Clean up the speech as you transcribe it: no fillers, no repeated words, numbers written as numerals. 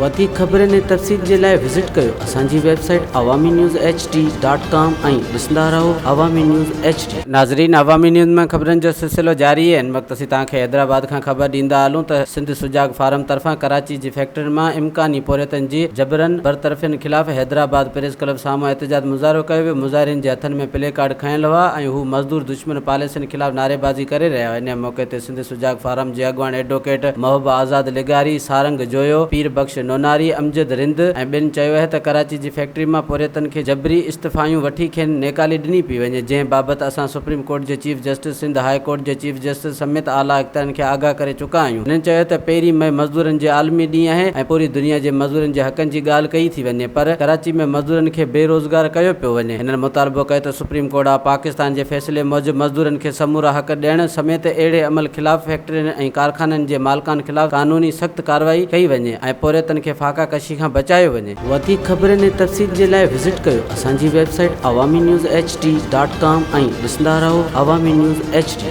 वधीक ख़बरनि ऐं तफ़सील जे लाइ विज़िट कयो असांजी वेबसाइट अवामी न्यूज़ HD.com ऐं ॾिसंदा रहो अवामी न्यूज़ HD। नाज़रीन, अवामी न्यूज़ में ख़बरनि जो सिलसिलो जारी है। इन वक्त असीं तव्हांखे हैदराबाद खां ख़बर ॾींदा हलूं त सिंध सुजाग फार्म तरफ़ां कराची जी फैक्ट्रियुनि मां इम्कानी पोरियतनि जी जबरन बरतरफ़ियुनि ख़िलाफ़ हैदराबाद प्रेस क्लब साम्हूं एहतजाज मुज़ाहिरो कयो वियो। मुज़ाहिरीन जे हथनि में प्ले कार्ड खंयल हुआ ऐं हू मज़दूर दुश्मन पॉलिसियुनि ख़िलाफ़ नारेबाज़ी करे रहिया हुआ। इन मौक़े ते सिंध सुजाग फार्म जे अॻुवान एडवोकेट महबूब आज़ाद लिगारी, सारंग जोयो, पीर बख्श नोनारी, अमजद रिंद ऐं ॿिनि चयो आहे त कराची जी फैक्ट्री मां पोरियतनि खे जबरी इस्तीफ़ायूं वठी खेनि नेकाली ॾिनी पई वञे, जंहिं बाबति असां सुप्रीम कोर्ट जे chief justice, Sindh high court जे चीफ जस्टिस समेत आला इख्तियारनि खे आगाह करे चुका आहियूं। हिननि चयो त पहिरीं मई मज़दूरनि जे आलमी ॾींहुं आहे ऐं पूरी दुनिया जे मज़दूरनि जे हक़नि जी ॻाल्हि कई थी वञे, पर कराची में मज़दूरनि खे बेरोज़गार कयो पियो वञे। हिननि मुतालबो कयो त सुप्रीम कोर्ट ऑफ पाकिस्तान जे फ़ैसिले मूजिबि मज़दूरनि खे समूरा हक़ ॾियण समेत अहिड़े अमल ख़िलाफ़ फैक्ट्रियुनि ऐं कारखाननि जे मालिकान ख़िलाफ़ कानूनी सख़्त कार्रवाई कई वञे ऐं पोरियतनि खे फाका कशी खां बचायो वञे। वधीक ख़बरनि ऐं तफ़सील जे लाइ विज़िट कयो असांजी वेबसाइट अवामी न्यूज़ HD.com ऐं ॾिसंदा रहो अवामी न्यूज़ HD।